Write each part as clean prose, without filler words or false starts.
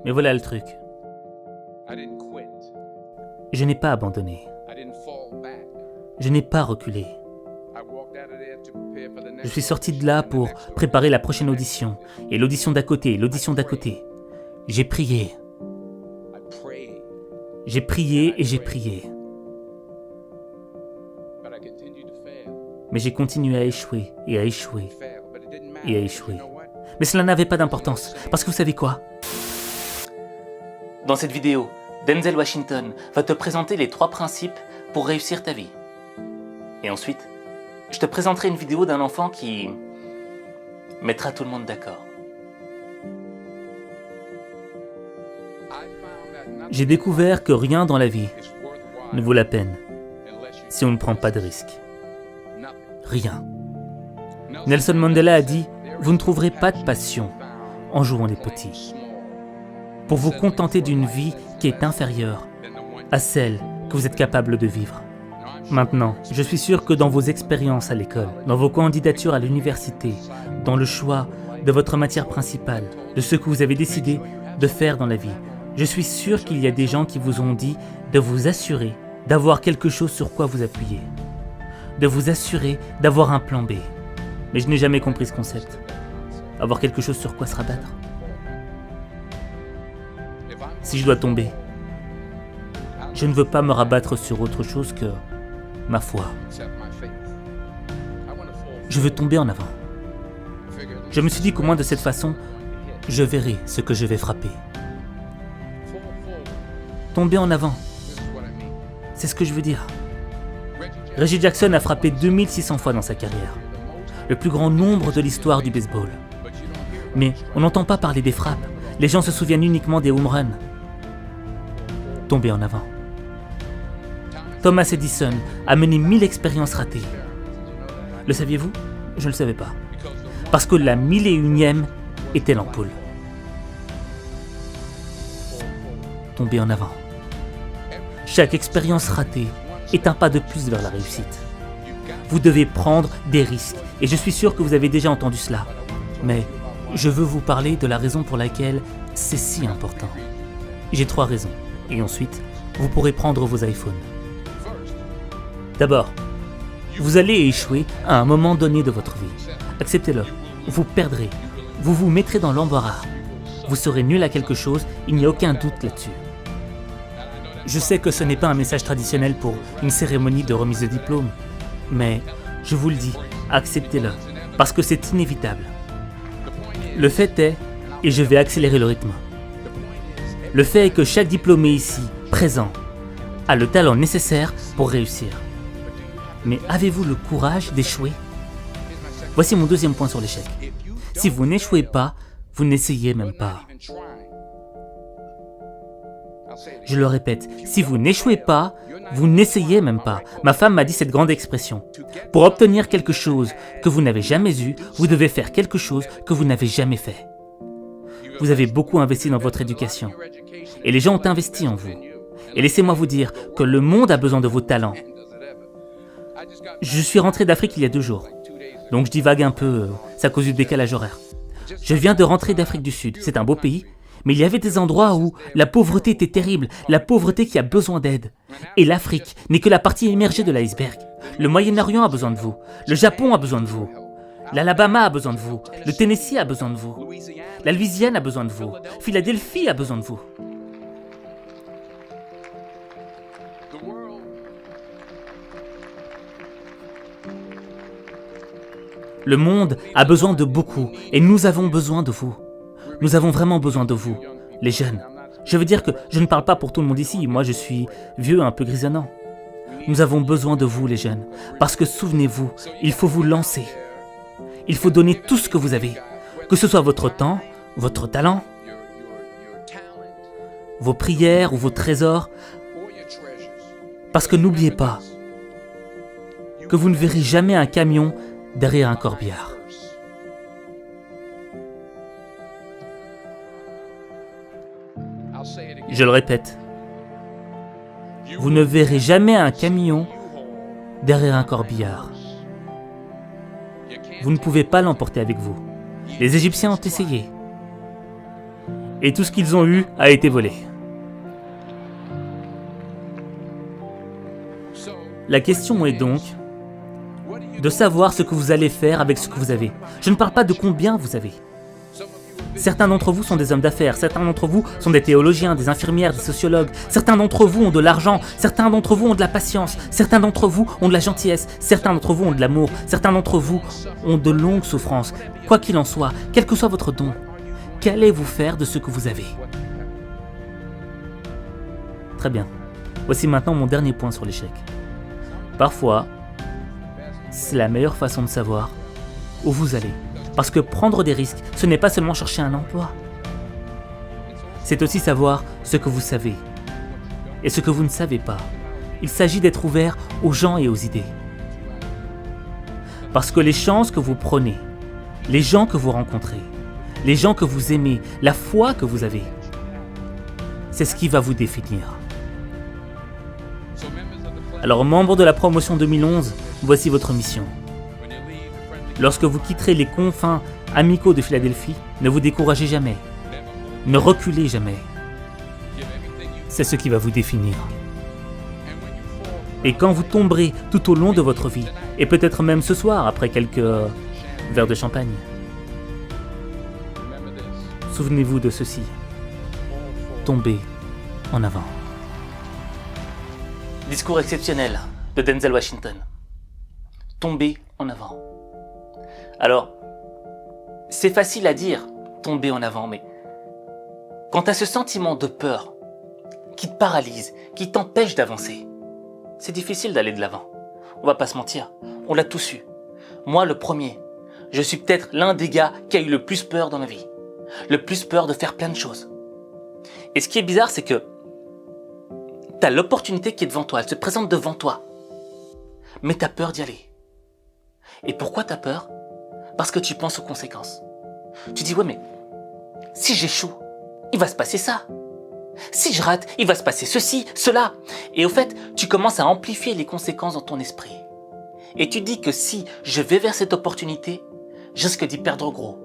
Mais voilà le truc. Je n'ai pas abandonné. Je n'ai pas reculé. Je suis sorti de là pour préparer la prochaine audition. Et l'audition d'à côté, l'audition d'à côté. J'ai prié. J'ai prié et j'ai prié. Mais j'ai continué à échouer et à échouer et à échouer. Mais cela n'avait pas d'importance, parce que vous savez quoi ? Dans cette vidéo, Denzel Washington va te présenter les 3 principes pour réussir ta vie. Et ensuite, je te présenterai une vidéo d'un enfant qui mettra tout le monde d'accord. J'ai découvert que rien dans la vie ne vaut la peine si on ne prend pas de risques. Rien. Nelson Mandela a dit « Vous ne trouverez pas de passion en jouant les petits. Pour vous contenter d'une vie qui est inférieure à celle que vous êtes capable de vivre. » Maintenant, je suis sûr que dans vos expériences à l'école, dans vos candidatures à l'université, dans le choix de votre matière principale, de ce que vous avez décidé de faire dans la vie, je suis sûr qu'il y a des gens qui vous ont dit de vous assurer d'avoir quelque chose sur quoi vous appuyer, de vous assurer d'avoir un plan B. Mais je n'ai jamais compris ce concept. Avoir quelque chose sur quoi se rabattre. Si je dois tomber, je ne veux pas me rabattre sur autre chose que ma foi. Je veux tomber en avant. Je me suis dit qu'au moins de cette façon, je verrai ce que je vais frapper. Tomber en avant, c'est ce que je veux dire. Reggie Jackson a frappé 2600 fois dans sa carrière, le plus grand nombre de l'histoire du baseball. Mais on n'entend pas parler des frappes, les gens se souviennent uniquement des home runs. Tomber en avant. Thomas Edison a mené 1000 expériences ratées. Le saviez-vous ? Je ne le savais pas. Parce que la 1001e était l'ampoule. Tomber en avant. Chaque expérience ratée est un pas de plus vers la réussite. Vous devez prendre des risques, et je suis sûr que vous avez déjà entendu cela. Mais je veux vous parler de la raison pour laquelle c'est si important. J'ai 3 raisons, et ensuite, vous pourrez prendre vos iPhones. D'abord, vous allez échouer à un moment donné de votre vie. Acceptez-le. Vous perdrez. Vous vous mettrez dans l'embarras. Vous serez nul à quelque chose, il n'y a aucun doute là-dessus. Je sais que ce n'est pas un message traditionnel pour une cérémonie de remise de diplôme, mais je vous le dis, acceptez-le, parce que c'est inévitable. Le fait est, et je vais accélérer le rythme, le fait est que chaque diplômé ici, présent, a le talent nécessaire pour réussir. Mais avez-vous le courage d'échouer ? Voici mon 2e point sur l'échec. Si vous n'échouez pas, vous n'essayez même pas. Je le répète, si vous n'échouez pas, vous n'essayez même pas. Ma femme m'a dit cette grande expression. Pour obtenir quelque chose que vous n'avez jamais eu, vous devez faire quelque chose que vous n'avez jamais fait. Vous avez beaucoup investi dans votre éducation. Et les gens ont investi en vous. Et laissez-moi vous dire que le monde a besoin de vos talents. Je suis rentré d'Afrique il y a 2 jours. Donc je divague un peu, c'est à cause du décalage horaire. Je viens de rentrer d'Afrique du Sud. C'est un beau pays. Mais il y avait des endroits où la pauvreté était terrible, la pauvreté qui a besoin d'aide. Et l'Afrique n'est que la partie émergée de l'iceberg. Le Moyen-Orient a besoin de vous, le Japon a besoin de vous, l'Alabama a besoin de vous, le Tennessee a besoin de vous, la Louisiane a besoin de vous, Philadelphie a besoin de vous. Le monde a besoin de beaucoup et nous avons besoin de vous. Nous avons vraiment besoin de vous, les jeunes. Je veux dire que je ne parle pas pour tout le monde ici, moi je suis vieux, un peu grisonnant. Nous avons besoin de vous, les jeunes, parce que souvenez-vous, il faut vous lancer. Il faut donner tout ce que vous avez, que ce soit votre temps, votre talent, vos prières ou vos trésors, parce que n'oubliez pas que vous ne verrez jamais un camion derrière un corbillard. Je le répète, vous ne verrez jamais un camion derrière un corbillard. Vous ne pouvez pas l'emporter avec vous. Les Égyptiens ont essayé. Et tout ce qu'ils ont eu a été volé. La question est donc de savoir ce que vous allez faire avec ce que vous avez. Je ne parle pas de combien vous avez. Certains d'entre vous sont des hommes d'affaires, certains d'entre vous sont des théologiens, des infirmières, des sociologues, certains d'entre vous ont de l'argent, certains d'entre vous ont de la patience, certains d'entre vous ont de la gentillesse, certains d'entre vous ont de l'amour, certains d'entre vous ont de longues souffrances. Quoi qu'il en soit, quel que soit votre don, qu'allez-vous faire de ce que vous avez? Très bien. Voici maintenant mon dernier point sur l'échec. Parfois, c'est la meilleure façon de savoir où vous allez. Parce que prendre des risques, ce n'est pas seulement chercher un emploi. C'est aussi savoir ce que vous savez et ce que vous ne savez pas. Il s'agit d'être ouvert aux gens et aux idées. Parce que les chances que vous prenez, les gens que vous rencontrez, les gens que vous aimez, la foi que vous avez, c'est ce qui va vous définir. Alors, membres de la promotion 2011, voici votre mission. Lorsque vous quitterez les confins amicaux de Philadelphie, ne vous découragez jamais. Ne reculez jamais. C'est ce qui va vous définir. Et quand vous tomberez tout au long de votre vie, et peut-être même ce soir après quelques verres de champagne, souvenez-vous de ceci. Tombez en avant. Discours exceptionnel de Denzel Washington. Tomber en avant. Alors, c'est facile à dire, tomber en avant, mais quand tu as ce sentiment de peur qui te paralyse, qui t'empêche d'avancer, c'est difficile d'aller de l'avant. On va pas se mentir, on l'a tous eu. Moi, le premier, je suis peut-être l'un des gars qui a eu le plus peur dans ma vie. Le plus peur de faire plein de choses. Et ce qui est bizarre, c'est que tu as l'opportunité qui est devant toi, elle se présente devant toi. Mais tu as peur d'y aller. Et pourquoi tu as peur? Parce que tu penses aux conséquences. Tu dis, ouais, mais si j'échoue, il va se passer ça. Si je rate, il va se passer ceci, cela. Et au fait, tu commences à amplifier les conséquences dans ton esprit. Et tu dis que si je vais vers cette opportunité, je risque d'y perdre gros.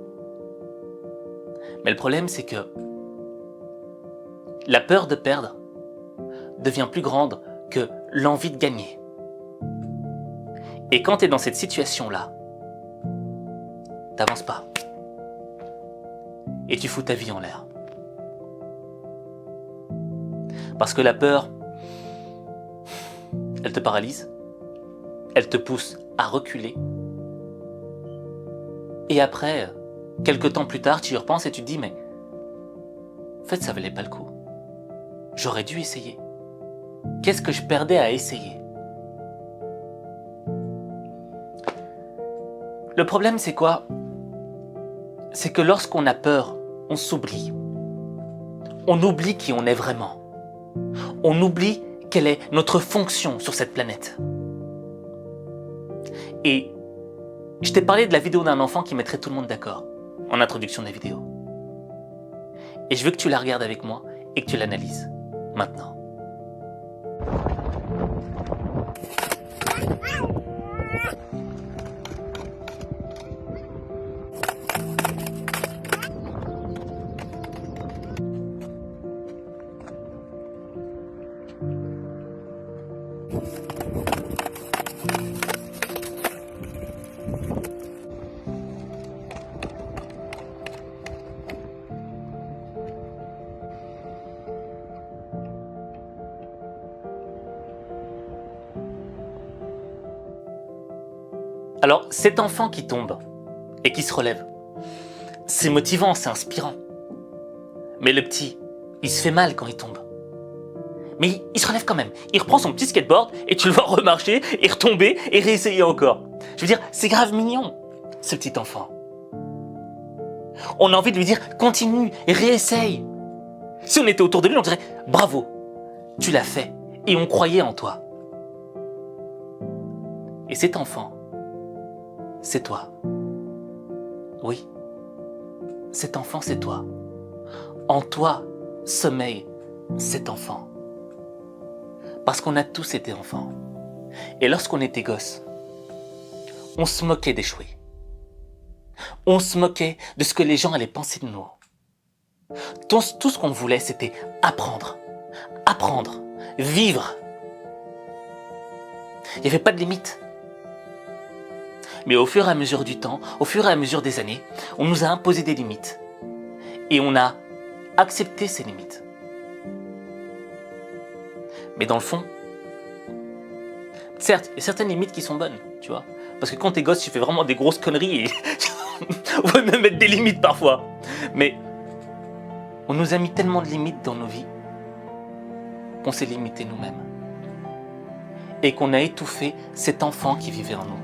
Mais le problème, c'est que la peur de perdre devient plus grande que l'envie de gagner. Et quand tu es dans cette situation-là, t'avances pas. Et tu fous ta vie en l'air. Parce que la peur, elle te paralyse, elle te pousse à reculer. Et après, quelques temps plus tard, tu y repenses et tu te dis, mais en fait, ça valait pas le coup. J'aurais dû essayer. Qu'est-ce que je perdais à essayer? Le problème, c'est quoi? C'est que lorsqu'on a peur, on s'oublie. On oublie qui on est vraiment. On oublie quelle est notre fonction sur cette planète. Et je t'ai parlé de la vidéo d'un enfant qui mettrait tout le monde d'accord, en introduction de la vidéo. Et je veux que tu la regardes avec moi et que tu l'analyses, maintenant. Alors, cet enfant qui tombe et qui se relève, c'est motivant, c'est inspirant. Mais le petit, il se fait mal quand il tombe. Mais il se relève quand même. Il reprend son petit skateboard et tu le vois remarcher et retomber et réessayer encore. Je veux dire, c'est grave mignon, ce petit enfant. On a envie de lui dire, continue et réessaye. Si on était autour de lui, on dirait, bravo, tu l'as fait et on croyait en toi. Et cet enfant, c'est toi. Oui, cet enfant, c'est toi. En toi sommeille cet enfant. Parce qu'on a tous été enfants. Et lorsqu'on était gosses, on se moquait d'échouer. On se moquait de ce que les gens allaient penser de nous. Tout ce qu'on voulait, c'était apprendre, vivre. Il n'y avait pas de limite. Mais au fur et à mesure du temps, au fur et à mesure des années, on nous a imposé des limites. Et on a accepté ces limites. Mais dans le fond, certes, il y a certaines limites qui sont bonnes, tu vois. Parce que quand t'es gosse, tu fais vraiment des grosses conneries et on va même mettre des limites parfois. Mais on nous a mis tellement de limites dans nos vies qu'on s'est limité nous-mêmes. Et qu'on a étouffé cet enfant qui vivait en nous.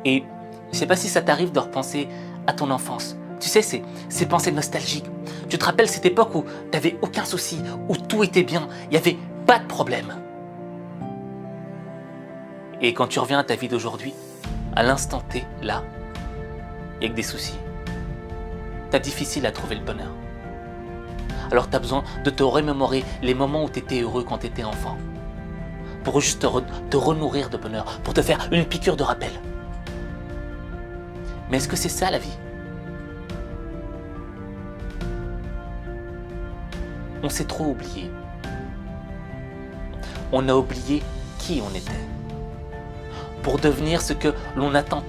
Et je sais pas si ça t'arrive de repenser à ton enfance. Tu sais, ces pensées nostalgiques. Tu te rappelles cette époque où t'avais aucun souci, où tout était bien, il n'y avait pas de problème. Et quand tu reviens à ta vie d'aujourd'hui, à l'instant T, là, il n'y a que des soucis. T'as difficile à trouver le bonheur. Alors t'as besoin de te remémorer les moments où t'étais heureux quand t'étais enfant. Pour juste te renourrir de bonheur, pour te faire une piqûre de rappel. Mais est-ce que c'est ça la vie? On s'est trop oublié. On a oublié qui on était. Pour devenir ce que l'on attend,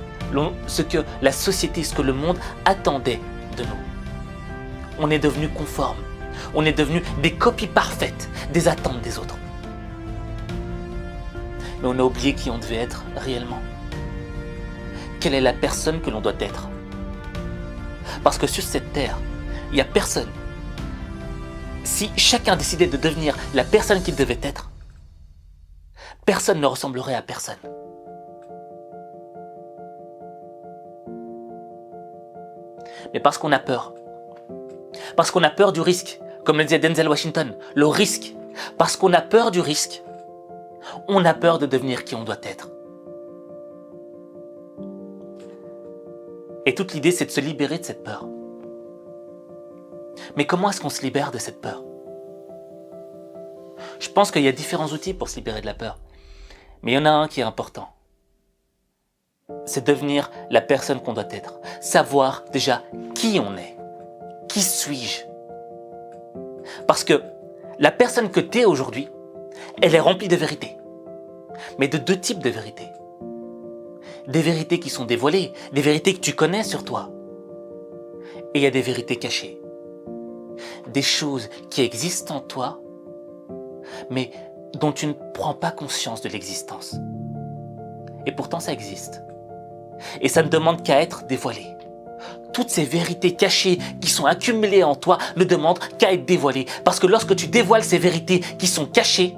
ce que la société, ce que le monde attendait de nous. On est devenu conforme. On est devenu des copies parfaites des attentes des autres. Mais on a oublié qui on devait être réellement. Quelle est la personne que l'on doit être? Parce que sur cette terre, il n'y a personne. Si chacun décidait de devenir la personne qu'il devait être, personne ne ressemblerait à personne. Mais parce qu'on a peur. Parce qu'on a peur du risque. Comme le disait Denzel Washington, le risque. Parce qu'on a peur du risque, on a peur de devenir qui on doit être. Et toute l'idée, c'est de se libérer de cette peur. Mais comment est-ce qu'on se libère de cette peur? Je pense qu'il y a différents outils pour se libérer de la peur. Mais il y en a un qui est important. C'est devenir la personne qu'on doit être. Savoir déjà qui on est. Qui suis-je? Parce que la personne que tu es aujourd'hui, elle est remplie de vérités. Mais de deux types de vérités. Des vérités qui sont dévoilées, des vérités que tu connais sur toi. Et il y a des vérités cachées. Des choses qui existent en toi, mais dont tu ne prends pas conscience de l'existence. Et pourtant ça existe. Et ça ne demande qu'à être dévoilé. Toutes ces vérités cachées qui sont accumulées en toi ne demandent qu'à être dévoilées. Parce que lorsque tu dévoiles ces vérités qui sont cachées,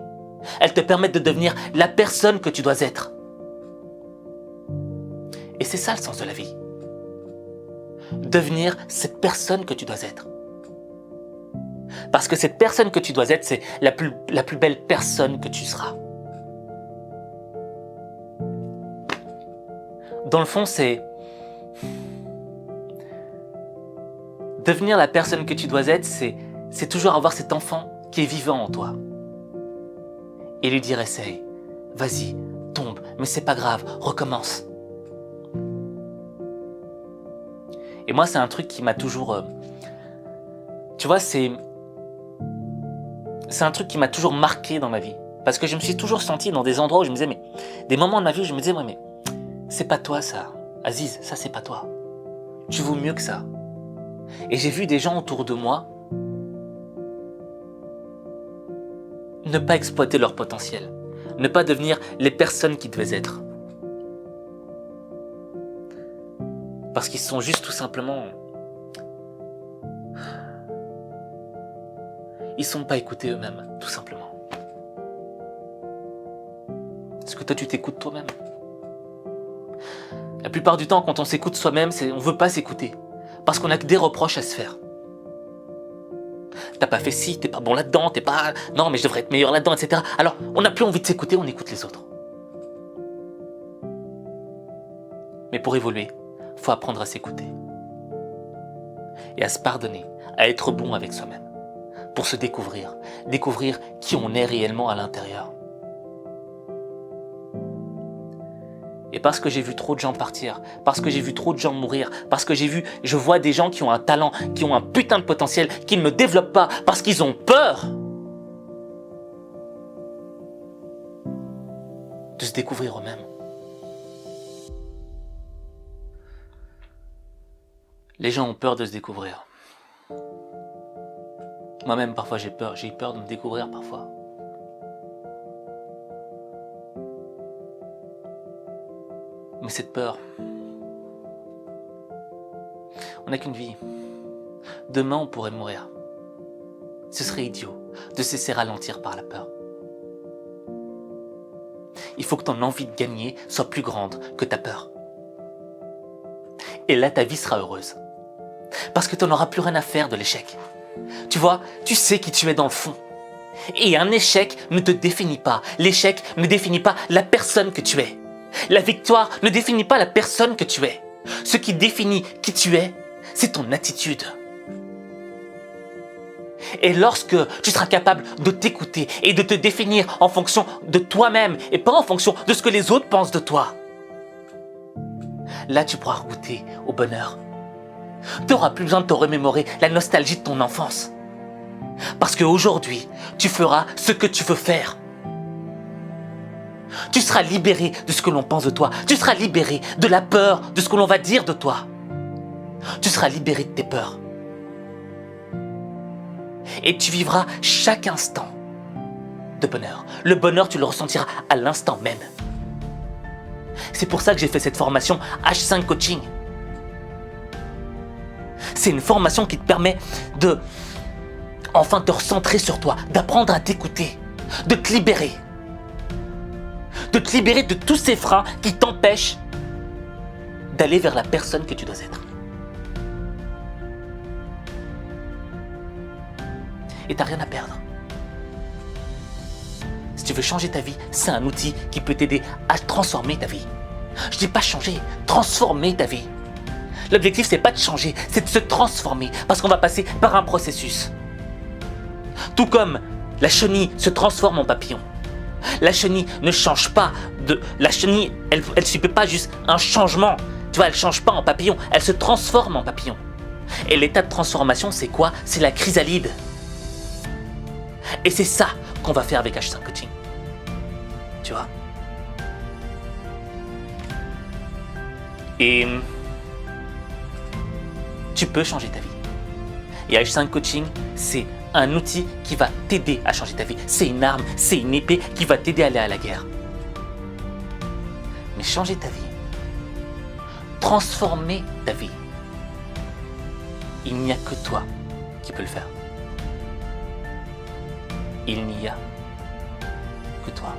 elles te permettent de devenir la personne que tu dois être. Et c'est ça le sens de la vie. Devenir cette personne que tu dois être. Parce que cette personne que tu dois être, c'est la plus belle personne que tu seras. Dans le fond, c'est devenir la personne que tu dois être, c'est toujours avoir cet enfant qui est vivant en toi. Et lui dire, essaye, vas-y, tombe, mais c'est pas grave, recommence. Et moi, c'est un truc qui m'a toujours... tu vois, c'est un truc qui m'a toujours marqué dans ma vie. Parce que je me suis toujours senti dans des endroits où je me disais, mais... Des moments de ma vie où je me disais, ouais, mais c'est pas toi ça. Aziz, ça c'est pas toi. Tu vaux mieux que ça. Et j'ai vu des gens autour de moi ne pas exploiter leur potentiel. Ne pas devenir les personnes qu'ils devaient être. Parce qu'ils sont juste tout simplement... Ils ne sont pas écoutés eux-mêmes, tout simplement. Est-ce que toi tu t'écoutes toi-même? La plupart du temps, quand on s'écoute soi-même, on ne veut pas s'écouter. Parce qu'on n'a que des reproches à se faire. T'as pas fait ci, t'es pas bon là-dedans, t'es pas... Non, mais je devrais être meilleur là-dedans, etc. Alors, on n'a plus envie de s'écouter, on écoute les autres. Mais pour évoluer, il faut apprendre à s'écouter. Et à se pardonner, à être bon avec soi-même. Pour se découvrir qui on est réellement à l'intérieur. Et parce que j'ai vu trop de gens partir, parce que j'ai vu trop de gens mourir, parce que je vois des gens qui ont un talent, qui ont un putain de potentiel, qui ne le développent pas parce qu'ils ont peur de se découvrir eux-mêmes. Les gens ont peur de se découvrir. Moi-même, parfois, j'ai eu peur de me découvrir parfois. Mais cette peur, on n'a qu'une vie. Demain, on pourrait mourir. Ce serait idiot de se laisser ralentir par la peur. Il faut que ton envie de gagner soit plus grande que ta peur. Et là, ta vie sera heureuse. Parce que tu n'auras plus rien à faire de l'échec. Tu vois, tu sais qui tu es dans le fond. Et un échec ne te définit pas. L'échec ne définit pas la personne que tu es. La victoire ne définit pas la personne que tu es. Ce qui définit qui tu es, c'est ton attitude. Et lorsque tu seras capable de t'écouter et de te définir en fonction de toi-même et pas en fonction de ce que les autres pensent de toi, là tu pourras goûter au bonheur. Tu n'auras plus besoin de te remémorer la nostalgie de ton enfance. Parce qu'aujourd'hui, tu feras ce que tu veux faire. Tu seras libéré de ce que l'on pense de toi. Tu seras libéré de la peur de ce que l'on va dire de toi. Tu seras libéré de tes peurs. Et tu vivras chaque instant de bonheur. Le bonheur, tu le ressentiras à l'instant même. C'est pour ça que j'ai fait cette formation H5 Coaching. C'est une formation qui te permet de enfin te recentrer sur toi, d'apprendre à t'écouter, de te libérer. De te libérer de tous ces freins qui t'empêchent d'aller vers la personne que tu dois être. Et t'as rien à perdre. Si tu veux changer ta vie, c'est un outil qui peut t'aider à transformer ta vie. Je dis pas changer, transformer ta vie. L'objectif, c'est pas de changer, c'est de se transformer, parce qu'on va passer par un processus. Tout comme la chenille se transforme en papillon. La chenille ne change pas de... La chenille, elle ne subit pas juste un changement. Tu vois, elle ne change pas en papillon, elle se transforme en papillon. Et l'état de transformation, c'est quoi? C'est la chrysalide. Et c'est ça qu'on va faire avec H5 Coaching. Tu vois? Et tu peux changer ta vie. Et H5 Coaching, c'est un outil qui va t'aider à changer ta vie. C'est une arme, c'est une épée qui va t'aider à aller à la guerre. Mais changer ta vie, transformer ta vie, il n'y a que toi qui peux le faire. Il n'y a que toi.